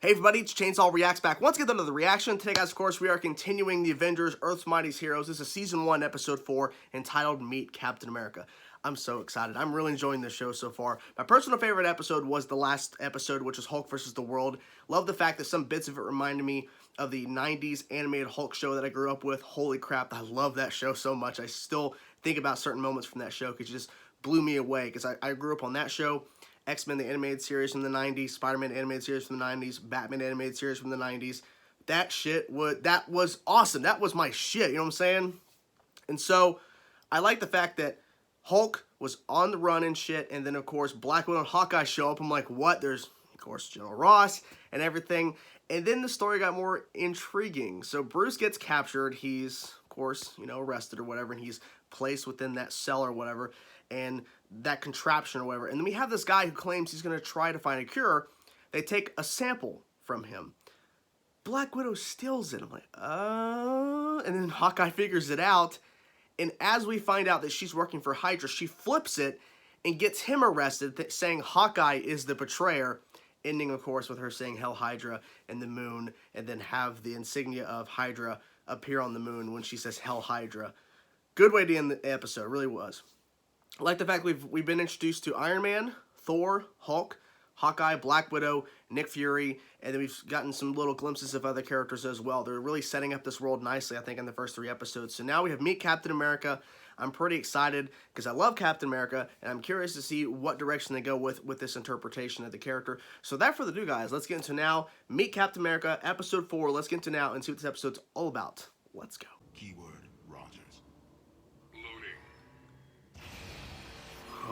Hey everybody, it's Chainsaw Reacts back once again to another reaction. Today guys, of course, we are continuing the Avengers, Earth's Mightiest Heroes. This is Season 1, Episode 4, entitled Meet Captain America. I'm so excited. I'm really enjoying this show so far. My personal favorite episode was the last episode, which was Hulk vs. the World. Love the fact that some bits of it reminded me of the 90s animated Hulk show that I grew up with. Holy crap, I love that show so much. I still think about certain moments from that show because it just blew me away because I grew up on that show. X-Men, the animated series from the 90s, Spider-Man animated series from the 90s, Batman animated series from the 90s. That was awesome. That was my shit, you know what I'm saying? And so, I like the fact that Hulk was on the run and shit, and then, of course, Black Widow and Hawkeye show up. I'm like, what? There's, of course, General Ross and everything. And then the story got more intriguing. So, Bruce gets captured. He's, of course, arrested or whatever, and he's placed within that cell or whatever, and that contraption or whatever. And then we have this guy who claims he's going to try to find a cure. They take a sample from him. Black Widow steals it. I'm like, and then Hawkeye figures it out. And as we find out that she's working for Hydra, she flips it and gets him arrested, saying Hawkeye is the betrayer. Ending, of course, with her saying Hell Hydra and the moon, and then have the insignia of Hydra appear on the moon when she says Hell Hydra. Good way to end the episode, it really was. I like the fact we've been introduced to Iron Man, Thor, Hulk, Hawkeye, Black Widow, Nick Fury, and then we've gotten some little glimpses of other characters as well. They're really setting up this world nicely, I think, in the first 3 episodes. So now we have Meet Captain America. I'm pretty excited because I love Captain America, and I'm curious to see what direction they go with this interpretation of the character. So without further ado, guys, let's get into now Meet Captain America, Episode 4. Let's get into now and see what this episode's all about. Let's go. Keyword, Rogers.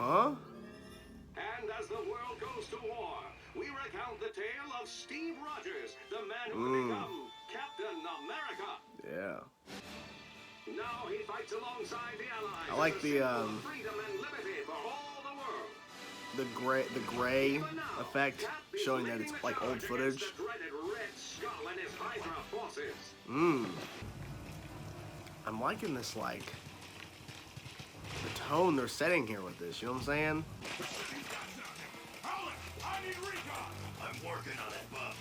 Huh? And as the world goes to war, we recount the tale of Steve Rogers, the man who would become Captain America. Yeah. Now he fights alongside the Allies. I like the freedom and liberty for all the world. the gray effect, showing that it's like old footage. The dreaded Red Skull and his Hydra forces. I'm liking this, like, the tone they're setting here with this, you know what I'm saying? I need recon. I'm working on it, bub.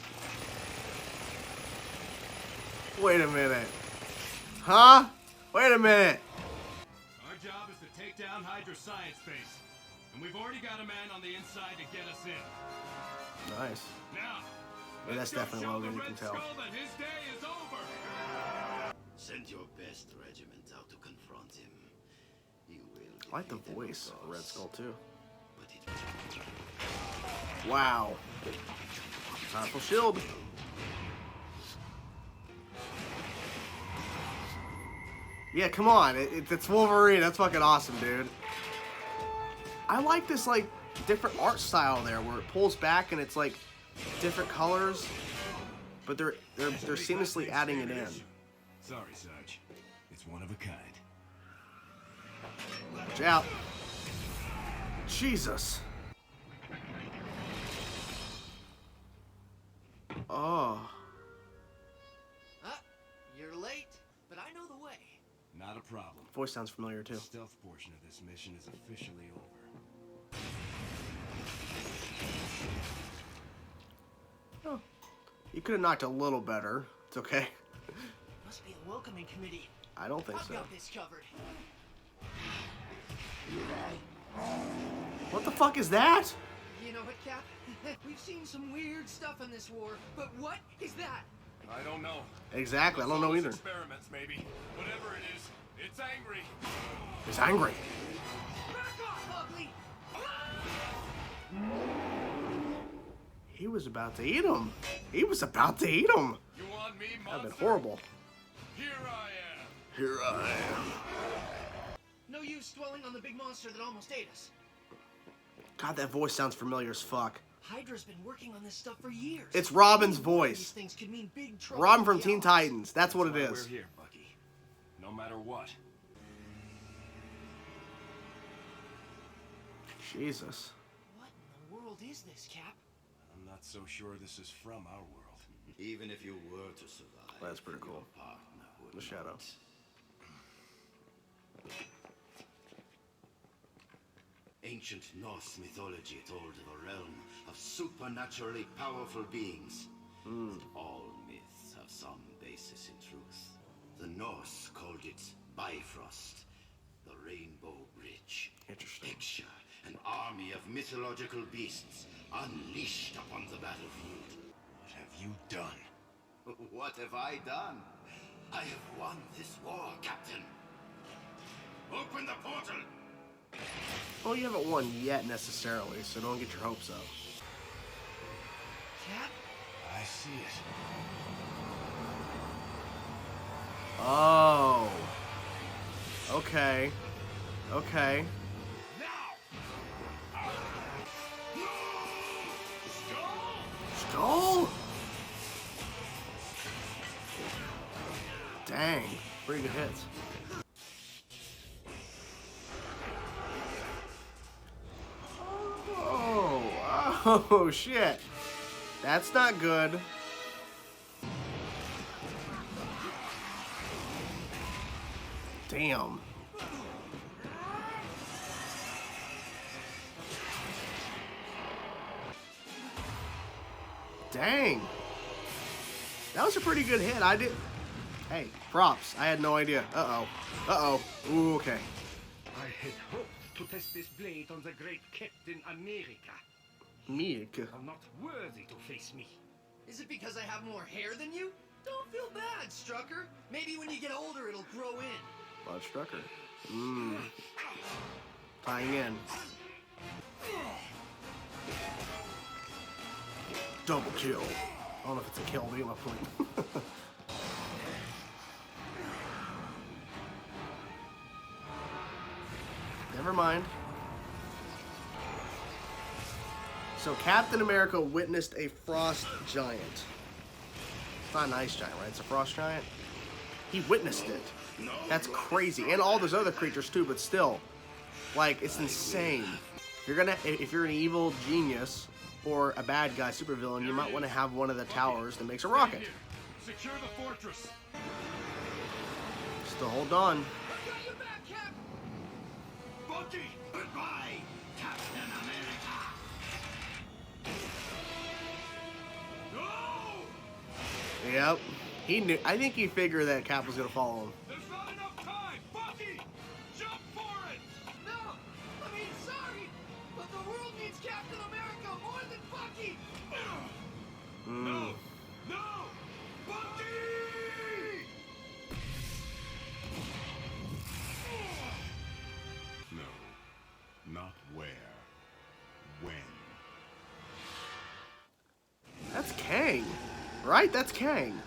Wait a minute. Huh? Wait a minute. Our job is to take down Hydra science base. And we've already got a man on the inside to get us in. Nice. Now, Yeah, that's definitely Logan, you can tell. That his day is over. Send your best regiment out to confront him. You will. I like the defeat him, voice of of Red course, Skull, too. but it Wow. Powerful shield. Yeah, come on. It's Wolverine. That's fucking awesome, dude. I like this, like, different art style there where it pulls back and it's, like, different colors. But they're seamlessly adding it in. Sorry, Sarge. It's one of a kind. Watch out. Jesus. Oh. You're late, but I know the way. Not a problem. Voice sounds familiar, too. The stealth portion of this mission is officially over. Oh. You could have knocked a little better. It's okay. Must be a welcoming committee. I don't think I've so. got this covered. What the fuck is that? You know what, Cap? We've seen some weird stuff in this war, but what is that? I don't know. Exactly, I don't know either. Experiments, maybe. Whatever it is, it's angry. He's angry. Back off, ugly! He was about to eat him. He was about to eat him. You want me, That'd monster? been horrible. Here I am. Here I am. No use dwelling on the big monster that almost ate us. God, that voice sounds familiar as fuck. Hydra's been working on this stuff for years. It's Robin's These voice. things could mean big trouble. Robin from for the Teen Allies. Titans. That's what it That's why is. We're here, Bucky. No matter what. Jesus. What in the world is this, Cap? I'm not so sure this is from our world. Even if you were to survive, That's pretty cool. your partner would The shadow. not. Ancient Norse mythology told of a realm of supernaturally powerful beings. All myths have some basis in truth. The Norse called it Bifrost, the Rainbow Bridge. Interesting. Picture an army of mythological beasts unleashed upon the battlefield. What have you done? What have I done? I have won this war, Captain. Open the portal! Well, you haven't won yet necessarily, so don't get your hopes up. Cap? I see it. Oh. Okay. Okay. Skull? Dang. Pretty good hits. Oh, shit. That's not good. Damn. Dang. That was a pretty good hit. I did. Hey, props. I had no idea. Uh-oh. Uh-oh. Ooh, okay. I had hoped to test this blade on the great Captain America. Meek. You're not worthy to face me. Is it because I have more hair than you? Don't feel bad, Strucker. Maybe when you get older, it'll grow in. Blood Strucker. Tying in. Double kill. I don't know if it's a kill, but you get my point. Never mind. So Captain America witnessed a frost giant. It's not an ice giant, right? It's a frost giant. He witnessed it. That's crazy. And all those other creatures too, but still. Like, it's insane. If you're an evil genius or a bad guy, supervillain, you might want to have one of the towers that makes a rocket. Secure the fortress. Still hold on. I got your back, Cap! Bucky, goodbye, Captain America. No! Yep. He knew. I think he figured that Cap was gonna follow him. There's not enough time! Bucky! Jump for it! No! I mean, sorry! But the world needs Captain America more than Bucky! No! No! Bucky! No, not where. When. That's Kang, right? That's Kang.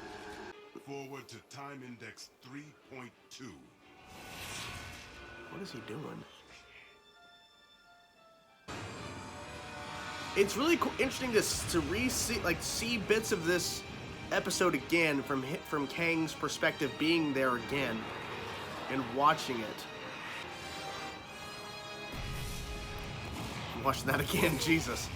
Forward to time index 3.2. What is he doing? It's really interesting to see bits of this episode again from Kang's perspective, being there again and watching it. I'm watching that again, Jesus.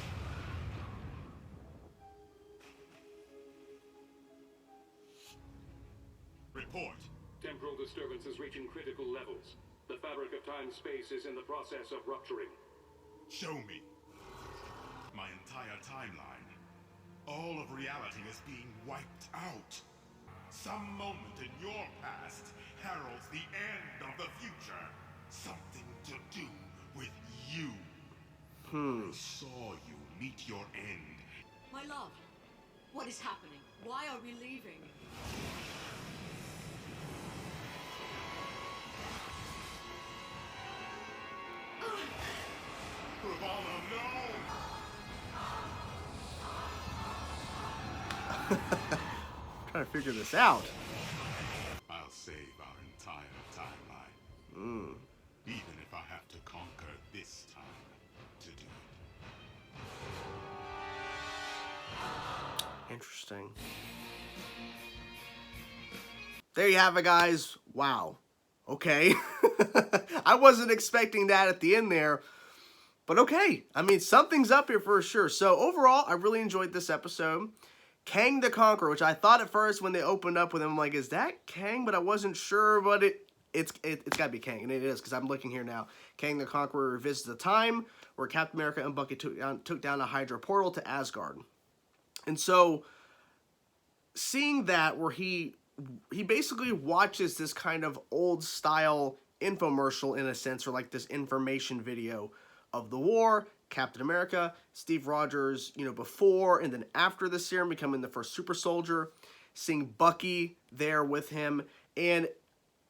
Report. Temporal disturbance is reaching critical levels. The fabric of time-space is in the process of rupturing. Show me. My entire timeline. All of reality is being wiped out. Some moment in your past heralds the end of the future. Something to do with you. I saw you meet your end. My love, what is happening? Why are we leaving? Ravana, no! Trying to figure this out. I'll save our entire timeline. Even if I have to conquer this time to do it. Interesting. There you have it, guys. Wow. Okay. I wasn't expecting that at the end there. But okay. I mean, something's up here for sure. So overall, I really enjoyed this episode. Kang the Conqueror, which I thought at first when they opened up with him, I'm like, is that Kang? But I wasn't sure, but it's got to be Kang, and it is, because I'm looking here now. Kang the Conqueror revisits the time where Captain America and Bucky took down a Hydra portal to Asgard. And so, seeing that where he basically watches this kind of old style infomercial in a sense, or like this information video of the war, Captain America, Steve Rogers, you know, before and then after the serum, becoming the first super soldier, seeing Bucky there with him, and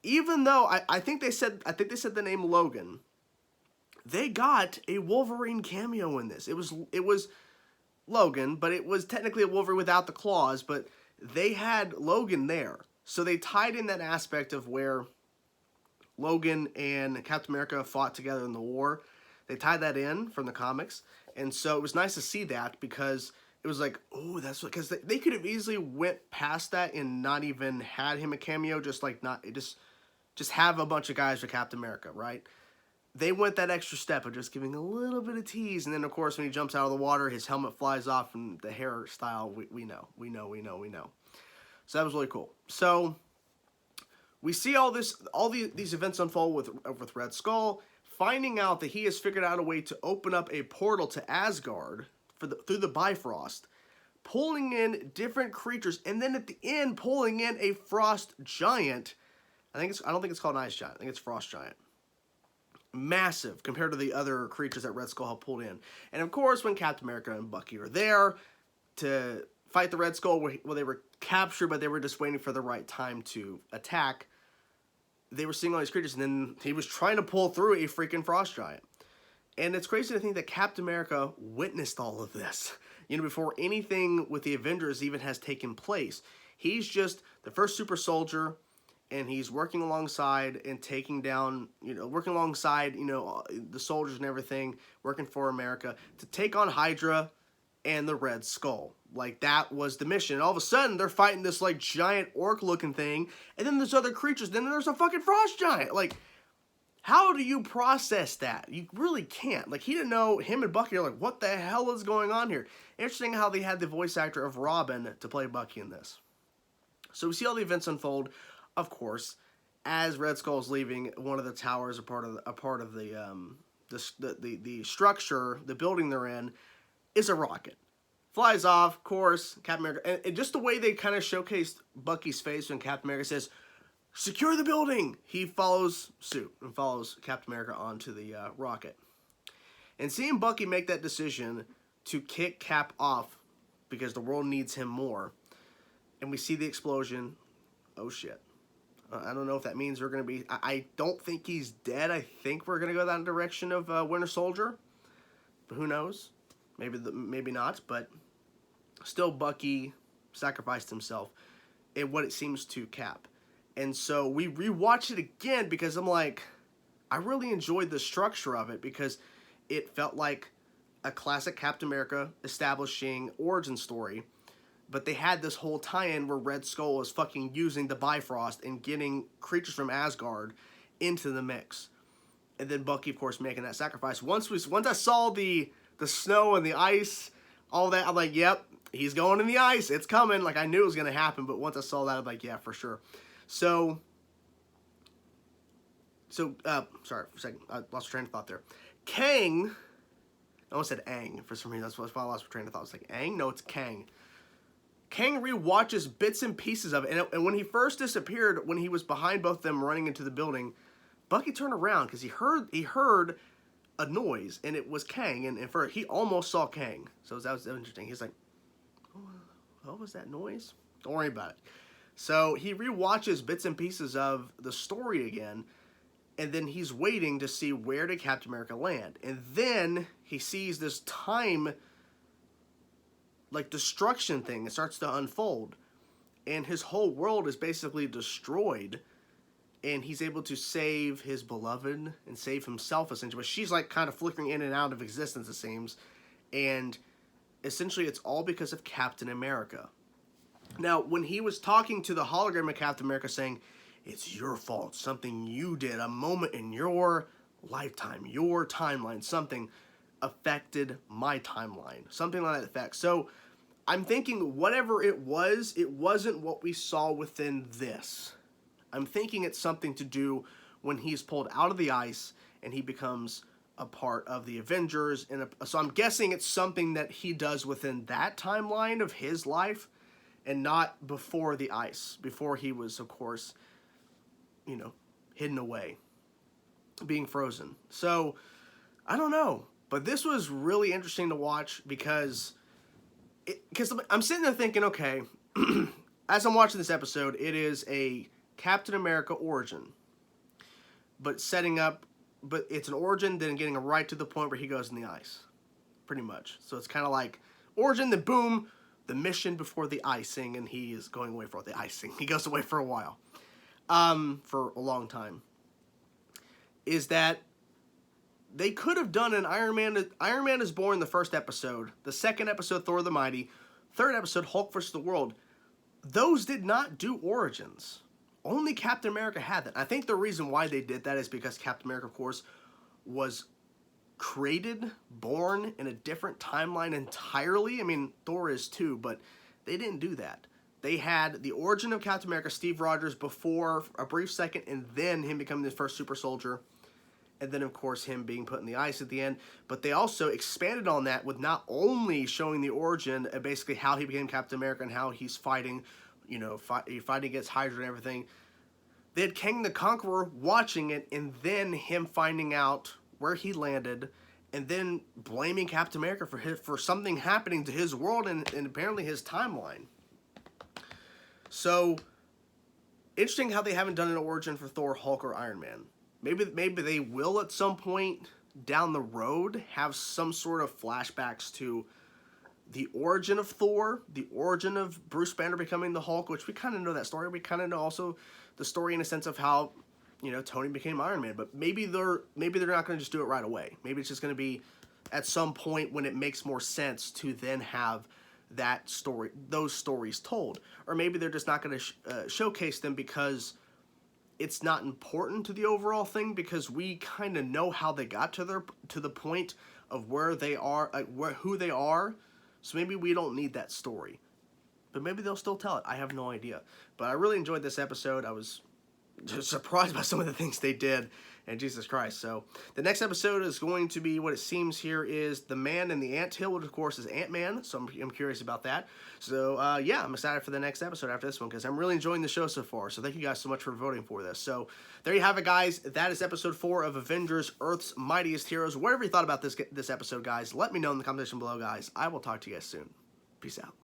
even though I think they said the name Logan, they got a Wolverine cameo in this. It was Logan, but it was technically a Wolverine without the claws, but they had Logan there. So they tied in that aspect of where Logan and Captain America fought together in the war. They tied that in from the comics. And so it was nice to see that, because it was like, oh, that's what, because they could have easily went past that and not even had him a cameo, just have a bunch of guys for Captain America, right? They went that extra step of just giving a little bit of tease, and then of course when he jumps out of the water, his helmet flies off, and the hairstyle, we know. So that was really cool. So we see all these events unfold with Red Skull, finding out that he has figured out a way to open up a portal to Asgard through the Bifrost, pulling in different creatures, and then at the end pulling in a frost giant. I don't think it's called an ice giant. I think it's frost giant. Massive compared to the other creatures that Red Skull have pulled in. And of course, when Captain America and Bucky are there to fight the Red Skull, where they were captured, but they were just waiting for the right time to attack, they were seeing all these creatures, and then he was trying to pull through a freaking frost giant. And it's crazy to think that Captain America witnessed all of this, you know, before anything with the Avengers even has taken place. He's just the first super soldier, and he's working alongside and taking down, the soldiers and everything, working for America to take on Hydra and the Red Skull. Like, that was the mission. And all of a sudden, they're fighting this, like, giant orc-looking thing, and then there's other creatures, then there's a fucking frost giant. Like, how do you process that? You really can't. Like, he didn't know. Him and Bucky are like, what the hell is going on here? Interesting how they had the voice actor of Robin to play Bucky in this. So we see all the events unfold. Of course, as Red Skull is leaving, one of the towers, a part of the structure, the building they're in, is a rocket. Flies off, of course, Captain America, and just the way they kind of showcased Bucky's face when Captain America says, "Secure the building!" He follows suit and follows Captain America onto the rocket. And seeing Bucky make that decision to kick Cap off because the world needs him more, and we see the explosion, oh shit. I don't know if that means we're going to be... I don't think he's dead. I think we're going to go that direction of Winter Soldier. But who knows? Maybe not. But still, Bucky sacrificed himself in what it seems to Cap. And so we rewatched it again because I'm like... I really enjoyed the structure of it because it felt like a classic Captain America establishing origin story. But they had this whole tie-in where Red Skull was fucking using the Bifrost and getting creatures from Asgard into the mix. And then Bucky, of course, making that sacrifice. Once I saw the snow and the ice, all that, I'm like, yep, he's going in the ice. It's coming. Like, I knew it was going to happen, but once I saw that, I'm like, yeah, for sure. So sorry for a second. I lost train of thought there. Kang, I almost said Aang for some reason. That's why I lost train of thought. I was like, Aang? No, it's Kang. Kang rewatches bits and pieces of it, and when he first disappeared, when he was behind both of them running into the building, Bucky turned around because he heard a noise, and it was Kang, and he almost saw Kang, so that was interesting. He's like, oh, what was that noise? Don't worry about it. So he rewatches bits and pieces of the story again, and then he's waiting to see where did Captain America land, and then he sees this time like destruction thing. It starts to unfold, and his whole world is basically destroyed, and he's able to save his beloved and save himself essentially. But she's like kind of flickering in and out of existence, it seems, and essentially it's all because of Captain America. Now, when he was talking to the hologram of Captain America saying, it's your fault, something you did, a moment in your lifetime, your timeline, something affected my timeline, something like that effect. So I'm thinking whatever it wasn't what we saw within this. I'm thinking it's something to do when he's pulled out of the ice and he becomes a part of the Avengers. So I'm guessing it's something that he does within that timeline of his life. and not before the ice, before he was, of course, you know, hidden away, being frozen. So, I don't know. But this was really interesting to watch because I'm sitting there thinking, okay, as I'm watching this episode, it is a Captain America origin. But it's an origin, then getting right to the point where he goes in the ice. Pretty much. So it's kind of like origin, then boom, the mission before the icing, and he is going away for the icing. He goes away for a while. For a long time. Is that they could have done an Iron Man is Born, the first episode, the second episode, Thor the Mighty, third episode, Hulk vs. the World. Those did not do origins. Only Captain America had that. I think the reason why they did that is because Captain America, of course, was created, born in a different timeline entirely. I mean, Thor is too, but they didn't do that. They had the origin of Captain America, Steve Rogers, before a brief second, and then him becoming the first super soldier. And then, of course, him being put in the ice at the end. But they also expanded on that with not only showing the origin and basically how he became Captain America and how he's fighting, you know, fighting against Hydra and everything. They had Kang the Conqueror watching it, and then him finding out where he landed, and then blaming Captain America for something happening to his world and apparently his timeline. So, interesting how they haven't done an origin for Thor, Hulk, or Iron Man. Maybe they will at some point down the road have some sort of flashbacks to the origin of Thor, the origin of Bruce Banner becoming the Hulk, which we kind of know that story. We kind of know also the story in a sense of how, you know, Tony became Iron Man. But maybe they're not going to just do it right away. Maybe it's just going to be at some point when it makes more sense to then have that story, those stories told. Or maybe they're just not going to showcase them because it's not important to the overall thing, because we kind of know how they got to the point of where they are, like who they are. So maybe we don't need that story. But maybe they'll still tell it. I have no idea. But I really enjoyed this episode. I was just surprised by some of the things they did. And Jesus Christ. So the next episode is going to be, what it seems here is The Man in the Anthill, which of course is Ant-Man. So I'm curious about that. So yeah, I'm excited for the next episode after this one because I'm really enjoying the show so far. So thank you guys so much for voting for this. So there you have it, guys. That is episode 4 of Avengers, Earth's Mightiest Heroes. Whatever you thought about this episode, guys, let me know in the comment section below, guys. I will talk to you guys soon. Peace out.